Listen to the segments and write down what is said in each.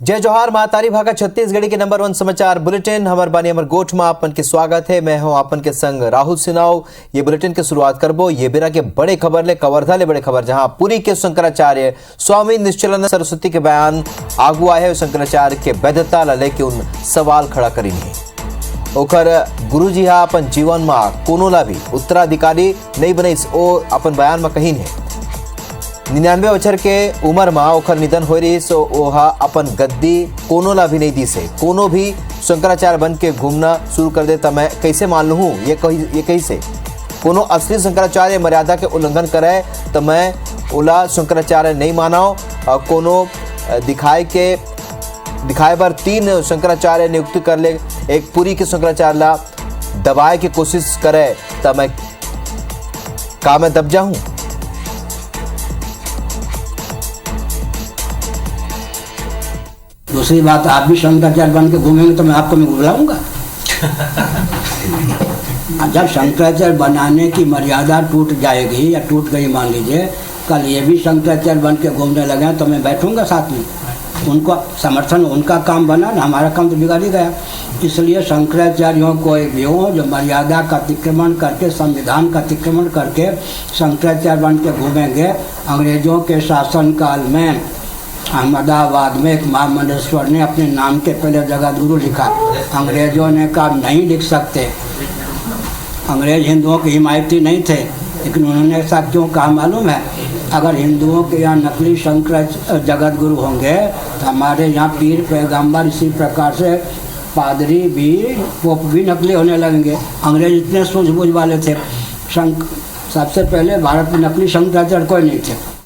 जय जोहार महातारी भागा छत्तीसगढ़ी के नंबर 1 समाचार बुलेटिन हमर बानी हमर गोठ में आपन के स्वागत है। मैं हूं आपन के संग राहुल सिन्हाव। ये बुलेटिन के शुरुआत करबो ये बेरा के बड़े खबर ले कवर्धा ले बड़े खबर, जहां पुरी के शंकराचार्य स्वामी निश्चलानंद सरस्वती के बयान आगू आए है। शंकराचार्य के वैधता ला लेके उन सवाल खड़ा करेंगे। ओकर गुरुजी हा अपन जीवन में कोनो ला भी उत्तराधिकारी नहीं बनईस, ओ अपन बयान में कही है 99 बछर के उम्र में ओखर निधन हो रही, सो ओहा अपन गद्दी कोनो ला भी नहीं दी से कोनो भी शंकराचार्य बन के घूमना शुरू कर दे। तो मैं कैसे मान लूँ ये कही से कोनो असली शंकराचार्य मर्यादा के उल्लंघन करे तो मैं ओला शंकराचार्य नहीं मानाओ। कोनो दिखाए बार 3 शंकराचार्य नियुक्ति कर ले, एक पुरी के शंकराचार्य ला दबाए की कोशिश करे तो मैं दब जाऊं। दूसरी बात, आप भी शंकराचार्य बन के घूमेंगे तो मैं आपको बुलाऊंगा। जब शंकराचार्य बनाने की मर्यादा टूट जाएगी या टूट गई, मान लीजिए कल ये भी शंकराचार्य बन के घूमने लगे तो मैं बैठूंगा साथ में। उनको समर्थन, उनका काम बना ना, हमारा काम तो बिगाड़ ही गया। इसलिए शंकराचार्यों कोई भी हो जो मर्यादा का अतिक्रमण करके, संविधान का अतिक्रमण करके शंकराचार्य बन के घूमेंगे। अंग्रेजों के शासनकाल में अहमदाबाद में एक महामंडलेश्वर ने अपने नाम के पहले जगतगुरु लिखा। अंग्रेजों ने कहा नहीं लिख सकते, अंग्रेज हिंदुओं के हिमायती नहीं थे, लेकिन उन्होंने ऐसा क्यों कहा मालूम है? अगर हिंदुओं के यहाँ नकली शंकर जगतगुरु होंगे तो हमारे यहाँ पीर पैगंबर, इसी प्रकार से पादरी भी, पोप भी नकली होने लगेंगे। अंग्रेज इतने सूझबूझ वाले थे। सबसे पहले भारत में नकली शंकराचार्य कोई नहीं थे।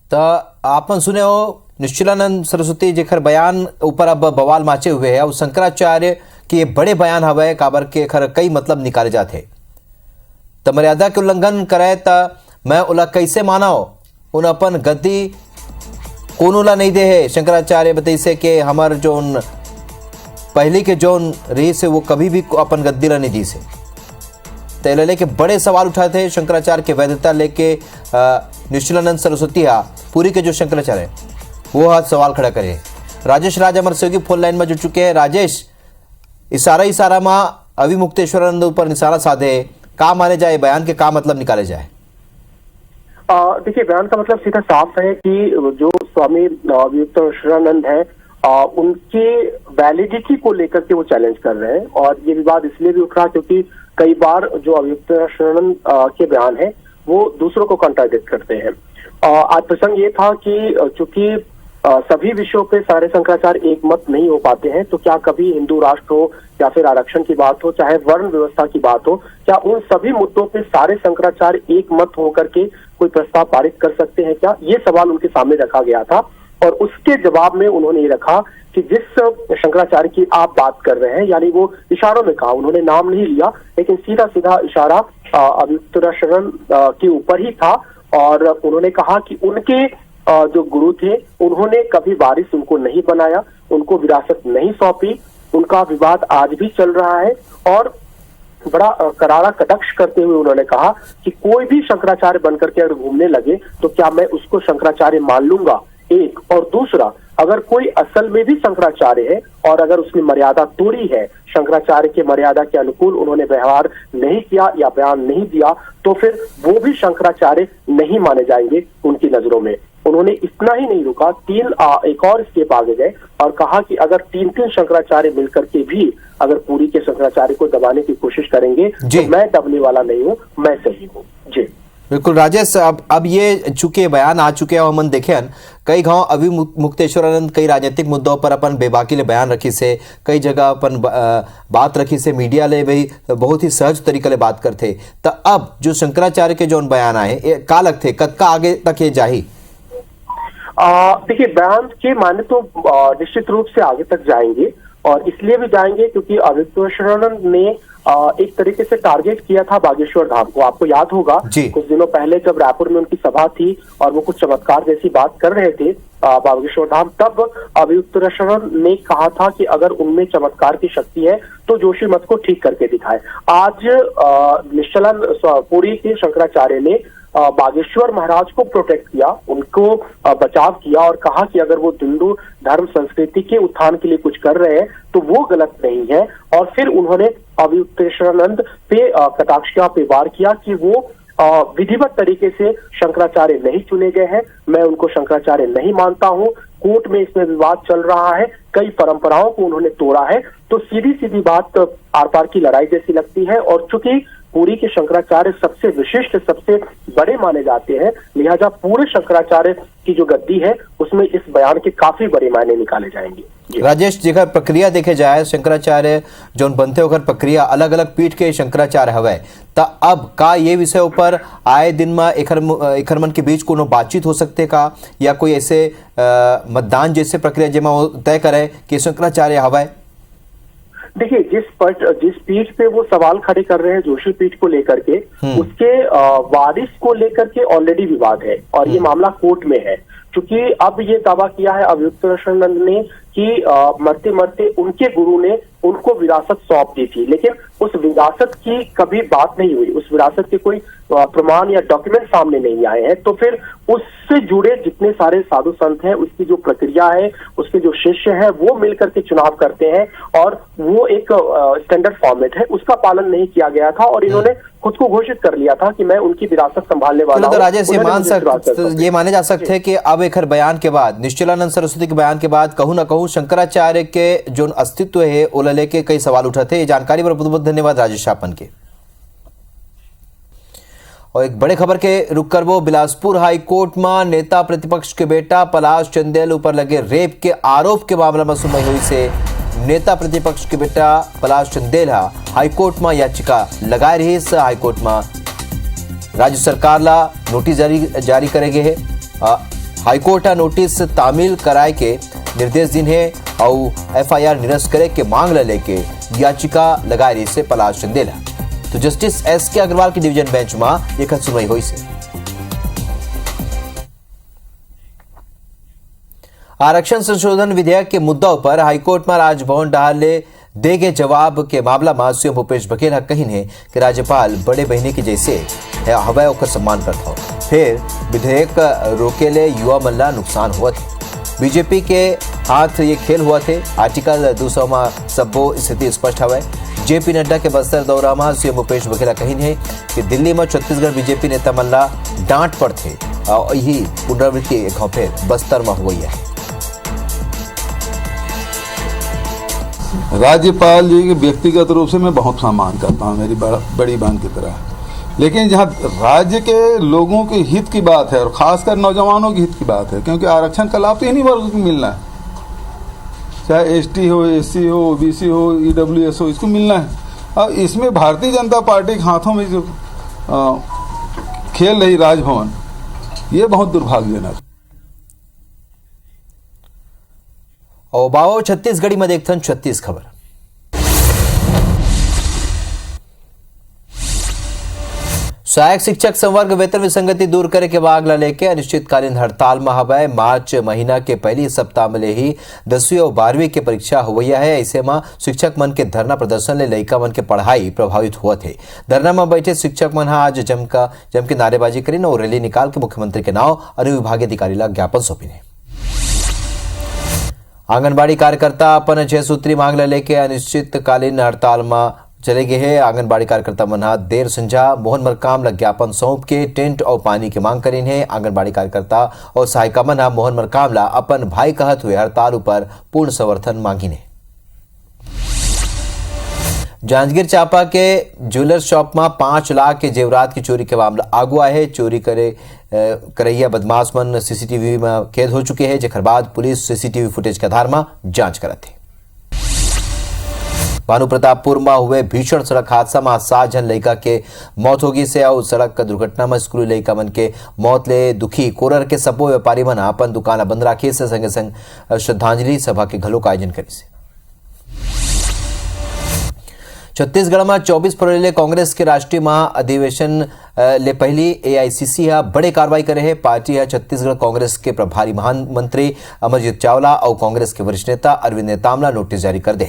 तो आपन सुने हो निश्चलानंद सरस्वती जेखर बयान ऊपर अब बवाल माचे हुए है। और शंकराचार्य के ये बड़े बयान हवे काबर के खर कई मतलब निकाले जाते। तो मर्यादा के उल्लंघन करे तो मैं ओला कैसे मानाओ? उन अपन गद्दी कोनो ला नहीं दे है। शंकराचार्य बताइसे कि हमार जो पहले के जोन रही से वो कभी भी अपन गद्दी ला नहीं दी से। तो लेके बड़े सवाल उठाते हैं शंकराचार्य के वैधता लेके। निश्चलानंद सरस्वती पुरी के जो शंकराचार्य वो हाथ सवाल खड़ा करे। राजेश राज हमारे सहयोगी फोन लाइन में जुड़ चुके हैं। राजेश, इशारा में अभी मुक्तेश्वरानंद ऊपर निशाना साधे, का माने जाए बयान के का मतलब निकाले जाए? देखिए, बयान का मतलब सीधा साफ है कि जो स्वामी मुक्तेश्वरानंद है उनकी वैलिडिटी को लेकर के वो चैलेंज कर रहे हैं। और ये विवाद इसलिए भी उठ रहा क्योंकि कई बार जो अभियुक्तानंद के बयान है वो दूसरों को कॉन्ट्राडिक्ट करते हैं। आज प्रसंग ये था कि चूंकि सभी विषयों पे सारे शंकराचार्य एक मत नहीं हो पाते हैं, तो क्या कभी हिंदू राष्ट्र हो या फिर आरक्षण की बात हो, चाहे वर्ण व्यवस्था की बात हो, क्या उन सभी मुद्दों पे सारे शंकराचार्य एक मत होकर के कोई प्रस्ताव पारित कर सकते हैं क्या? ये सवाल उनके सामने रखा गया था। और उसके जवाब में उन्होंने ये रखा कि जिस शंकराचार्य की आप बात कर रहे हैं, यानी वो इशारों में कहा, उन्होंने नाम नहीं लिया, लेकिन सीधा सीधा इशारा अभियुक्तानंद के ऊपर ही था। और उन्होंने कहा कि उनके जो गुरु थे उन्होंने कभी वारिस उनको नहीं बनाया, उनको विरासत नहीं सौंपी, उनका विवाद आज भी चल रहा है। और बड़ा करारा कटाक्ष करते हुए उन्होंने कहा कि कोई भी शंकराचार्य बनकर के अगर घूमने लगे तो क्या मैं उसको शंकराचार्य मान लूंगा? एक, और दूसरा, अगर कोई असल में भी शंकराचार्य है और अगर उसने मर्यादा तोड़ी है, शंकराचार्य के मर्यादा के अनुकूल उन्होंने व्यवहार नहीं किया या बयान नहीं दिया, तो फिर वो भी शंकराचार्य नहीं माने जाएंगे उनकी नजरों में। उन्होंने इतना ही नहीं रुका, एक और स्टेप आगे गए और कहा कि अगर 3 शंकराचार्य मिलकर के भी अगर पुरी के शंकराचार्य को दबाने की कोशिश करेंगे तो मैं दबने वाला नहीं हूँ, मैं सही हूँ। जी बिल्कुल राजेश, अब ये चूंकि बयान आ चुके हैं, हम देखे कई गांव अभी मुक्तेश्वरानंद कई राजनीतिक मुद्दों पर अपन बेबाकी ले बयान रखी से, कई जगह अपन बात रखी से, मीडिया ले भी बहुत ही सहज तरीके ले बात करते। तो अब जो शंकराचार्य के जो बयान आए का लगते कत्का आगे तक ये जाही? देखिए, बयान के माने तो निश्चित रूप से आगे तक जाएंगे, और इसलिए भी जाएंगे क्योंकि अभियुक्तानंद ने एक तरीके से टारगेट किया था बागेश्वर धाम को। आपको याद होगा कुछ दिनों पहले जब रायपुर में उनकी सभा थी और वो कुछ चमत्कार जैसी बात कर रहे थे बागेश्वर धाम, तब अभियुक्तानंद ने कहा था कि अगर उनमें चमत्कार की शक्ति है तो जोशी मत को ठीक करके दिखाए। आज निश्चलानंद पुरी के शंकराचार्य ने बागेश्वर महाराज को प्रोटेक्ट किया, उनको बचाव किया और कहा कि अगर वो हिंदू धर्म संस्कृति के उत्थान के लिए कुछ कर रहे हैं तो वो गलत नहीं है। और फिर उन्होंने अवयुक्तेश्वरानंद पे कटाक्ष पे वार किया कि वो विधिवत तरीके से शंकराचार्य नहीं चुने गए हैं, मैं उनको शंकराचार्य नहीं मानता हूं, कोर्ट में इसमें विवाद चल रहा है, कई परंपराओं को उन्होंने तोड़ा है। तो सीधी सीधी बात आर पार की लड़ाई जैसी लगती है। और चूंकि पुरी के शंकराचार्य सबसे विशिष्ट, सबसे बड़े माने जाते हैं, लिहाजा पूरे शंकराचार्य की जो गद्दी है उसमें इस बयान के काफी बड़े मायने निकाले जाएंगे। राजेश, जेकर प्रक्रिया देखे जाए शंकराचार्य जो बनते होकर प्रक्रिया अलग अलग पीठ के शंकराचार्य हवे, त अब का ये विषय ऊपर आए दिन में एकर मन के बीच कोनो बातचीत हो सकते का, या कोई ऐसे मतदान जैसे प्रक्रिया जेमा तय करे कि शंकराचार्य हवे? देखिए, जिस पीठ पे वो सवाल खड़े कर रहे हैं जोशी पीठ को लेकर के, उसके वारिस को लेकर के ऑलरेडी विवाद है और ये मामला कोर्ट में है। क्योंकि अब ये दावा किया है अवयुक्तेश्वरानंद ने कि मरते मरते उनके गुरु ने उनको विरासत सौंप दी थी, लेकिन उस विरासत की कभी बात नहीं हुई, उस विरासत के कोई प्रमाण या डॉक्यूमेंट सामने नहीं आए हैं। तो फिर उससे जुड़े जितने सारे साधु संत हैं, उसकी जो प्रक्रिया है, उसके जो शिष्य हैं, वो मिलकर के चुनाव करते हैं और वो एक स्टैंडर्ड फॉर्मेट है, उसका पालन नहीं किया गया था और इन्होंने खुद को घोषित कर लिया था कि मैं उनकी विरासत संभालने वाला हूं। राजेश, ये माने जा सकते हैं कि अब एक बयान के बाद, निश्चलानंद सरस्वती के बयान के बाद कहूं ना कहूं शंकराचार्य के जो अस्तित्व है ओला लेके कई सवाल उठाते। ये जानकारी पर बहुत बहुत धन्यवाद राजेश आपन के। और एक बड़े खबर के रुक करबो बिलासपुर हाई कोर्ट में नेता प्रतिपक्ष के बेटा पलाश चंदेल ऊपर लगे रेप के आरोप के मामला में सुनवाई हुई से नेता प्रतिपक्ष के बेटा पलाश चंदेल हाईकोर्ट में याचिका लगाए रही। हाईकोर्ट में राज्य सरकार ला नोटिस जारी करेगे है। हाईकोर्ट नोटिस तामील कराए के निर्देश दिन है और FIR निरस्त करे के मांग लेके याचिका लगाए रही से पलाश चंदेल। तो जस्टिस SK अग्रवाल की डिवीजन बेंच में एक सुनवाई हुई से आरक्षण संशोधन विधेयक के मुद्दा पर हाईकोर्ट में राजभवन डाले देगे जवाब के मामला में सीएम भूपेश बघेल कही है कि राज्यपाल बड़े बहने के जैसे हवा का सम्मान करता हो, फिर विधेयक रोकेले युवा मल्ला नुकसान हुआ थे। बीजेपी के हाथ ये खेल हुआ थे। आर्टिकल 200 में सबो स्थिति स्पष्ट हवा। जेपी नड्डा के बस्तर दौरा में सीएम भूपेश बघेल कही है कि दिल्ली में छत्तीसगढ़ बीजेपी नेता मल्ला डांट पर थे और यही पुनरावृत्ति एक फिर बस्तर में हुई है। राज्यपाल जी के व्यक्तिगत रूप से मैं बहुत सम्मान करता हूँ, मेरी बड़ी बहन की तरह, लेकिन जहाँ राज्य के लोगों के हित की बात है और खासकर नौजवानों के हित की बात है, क्योंकि आरक्षण का लाभ तो इन्हीं वर्ग को मिलना है, चाहे ST हो, SC हो, OBC हो, EWS हो, इसको मिलना है। अब इसमें भारतीय जनता पार्टी के हाथों में जो खेल रही राजभवन, ये बहुत दुर्भाग्यजनक। और बाबा छत्तीसगढ़ी में देखते 36 खबर। सहायक शिक्षक संवर्ग वेतन विसंगति दूर करे के मांग लेके अनिश्चितकालीन हड़ताल में हवा। मार्च महीना के पहली सप्ताह में ही 10वीं और 12वीं की परीक्षा हुई है। ऐसे में शिक्षक मन के धरना प्रदर्शन ले लड़का मन के पढ़ाई प्रभावित हुआ थे। धरना में बैठे शिक्षक मन आज जम के नारेबाजी करी और रैली निकाल के मुख्यमंत्री के नाव अनुविभागीय अधिकारी ला ज्ञापन सौंपी ने। आंगनबाड़ी कार्यकर्ता अपन 6 सूत्री मांग लेके अनिश्चितकालीन हड़ताल में चले गए हैं। आंगनबाड़ी कार्यकर्ता मना देर संझा मोहन मरकाम ला ज्ञापन सौंप के टेंट और पानी की मांग करी है। आंगनबाड़ी कार्यकर्ता और सहायिका मना मोहन मरकाम ला अपन भाई कहत हुए हड़ताल पर पूर्ण समर्थन मांगी ने। जांजगीर चांपा के ज्वेलर शॉप में 5 लाख के जेवरात की चोरी के मामला आगुआ है। चोरी करैया बदमाश मन CCTV में कैद हो चुके हैं, जेकर बाद पुलिस CCTV फुटेज के आधार में जांच करत है। भानु प्रतापपुर में हुए भीषण सड़क हादसा में 7 जन लड़का के मौत होगी से और सड़क दुर्घटना में स्कूली लड़का मन के मौत ले दुखी कोरर के सबो व्यापारी मन अपन दुकान बंद राखी से संगे संग श्रद्धांजलि सभा के घलों का आयोजन करी से। छत्तीसगढ़ में 24 फरवरी कांग्रेस के राष्ट्रीय महाअधिवेशन ले पहली AICC बड़े कार्रवाई करे है। पार्टी छत्तीसगढ़ कांग्रेस के प्रभारी महामंत्री अमरजीत चावला और कांग्रेस के वरिष्ठ नेता अरविंद नेतामला नोटिस जारी कर दे।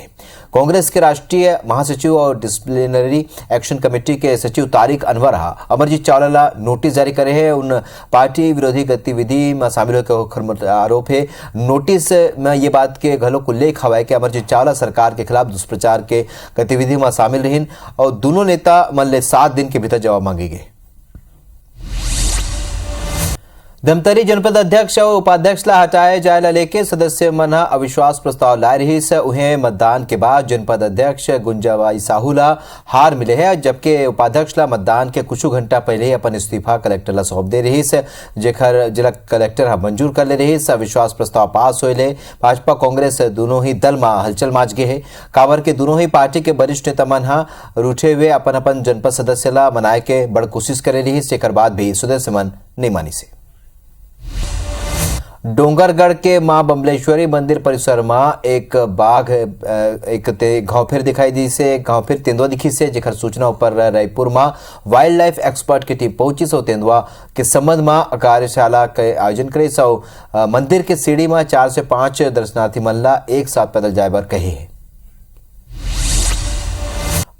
कांग्रेस के राष्ट्रीय महासचिव और डिसिप्लिनरी एक्शन कमेटी के सचिव तारिक अनवर अमरजीत चावला नोटिस जारी करे है। उन पार्टी विरोधी गतिविधि में शामिल होकर आरोप है। नोटिस में ये बात के घलों उल्लेख हवा है कि अमरजीत चावला सरकार के खिलाफ दुष्प्रचार के गतिविधि में शामिल रहीन और दोनों नेता मन ले 7 दिन के भीतर जवाब मांगे गए। धमतरी जनपद अध्यक्ष और उपाध्यक्ष ला हटाए जाए लेके सदस्य मन अविश्वास प्रस्ताव लाए रही से उन्हें मतदान के बाद जनपद अध्यक्ष गुंजाबाई साहू ला हार मिले है, जबकि उपाध्यक्ष ला मतदान के कुछ घंटा पहले ही अपन इस्तीफा कलेक्टर ला सौंप दे रही से, जेकर जिला कलेक्टर मंजूर कर ले रही से अविश्वास प्रस्ताव पास होले। भाजपा कांग्रेस दोनों ही दल में हलचल माच गए है। कावर के दोनों ही पार्टी के वरिष्ठ नेता मन रूठे हुए अपन जनपद सदस्य ला मनाए के बड़ कोशिश करे रही, जेकर बाद भी सदस्य मन नहीं मानी से। डोंगरगढ़ के मां बमलेश्वरी मंदिर परिसर में एक बाघ घावफेर दिखाई दी से घावफेर तेंदुआ दिखी से, जेकर सूचना ऊपर रायपुर में वाइल्ड लाइफ एक्सपर्ट की टीम पहुंची सो तेंदुआ के संबंध में कार्यशाला के आयोजन करे सो मंदिर के सीढ़ी में 4 से 5 दर्शनार्थी मल्ला एक साथ पैदल जाए बर कहे है।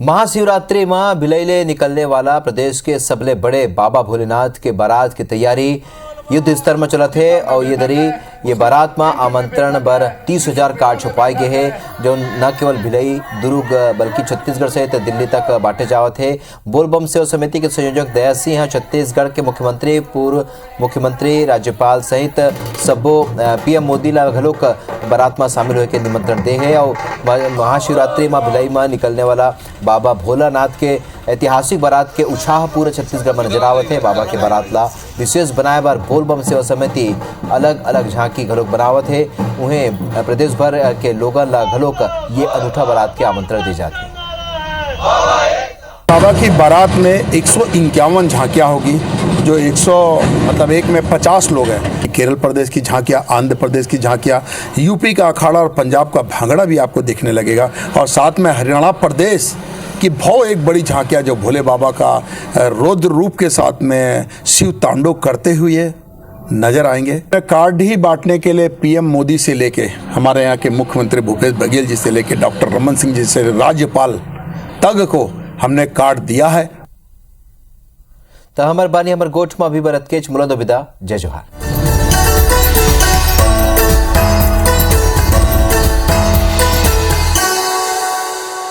महाशिवरात्रि में भिलैले निकलने वाला प्रदेश के सबले बड़े बाबा भोलेनाथ के बारात की तैयारी युद्ध स्तर में चलत है और ये बारात में आमंत्रण बर 30,000 कार्ड छुपाए गए हैं, जो न केवल भिलई दुर्ग बल्कि छत्तीसगढ़ सहित दिल्ली तक बांटे जावत है। बोलबम सेवा समिति के संयोजक दया सिंह छत्तीसगढ़ के मुख्यमंत्री, पूर्व मुख्यमंत्री, राज्यपाल सहित सबो PM मोदी ला घलोक बारात में शामिल होकर निमंत्रण दे है और महाशिवरात्रि में भिलई में निकलने वाला बाबा भोलानाथ के ऐतिहासिक बारात के उत्साह पूरे छत्तीसगढ़ में नजर आवत है। बाबा के बारात ला विशेष बनाए बार बोलबम सेवा समिति अलग अलग झांकी घलोक बनावत है। उन्हें प्रदेश भर के लोगों ला घलोक ये अनूठा बारात के आमंत्रण दी जाती है। बाबा की बारात में 151 झांकियाँ होगी, जो 100 में 50 लोग हैं। केरल प्रदेश की झांकियाँ, आंध्र प्रदेश की झांकियाँ, यूपी का अखाड़ा और पंजाब का भांगड़ा भी आपको देखने लगेगा और साथ में हरियाणा प्रदेश की एक बड़ी झांकियाँ जो भोले बाबा का रौद्र रूप के साथ में शिव तांडव करते हुए नजर आएंगे। कार्ड ही बांटने के लिए PM मोदी से लेके हमारे यहाँ के मुख्यमंत्री भूपेश बघेल जी से लेके डॉक्टर रमन सिंह जी से राज्यपाल तक को हमने कार्ड दिया है। तो हमार बानी हमार गोठ में अभी बरत के मुलंद विदा। जय जोहार।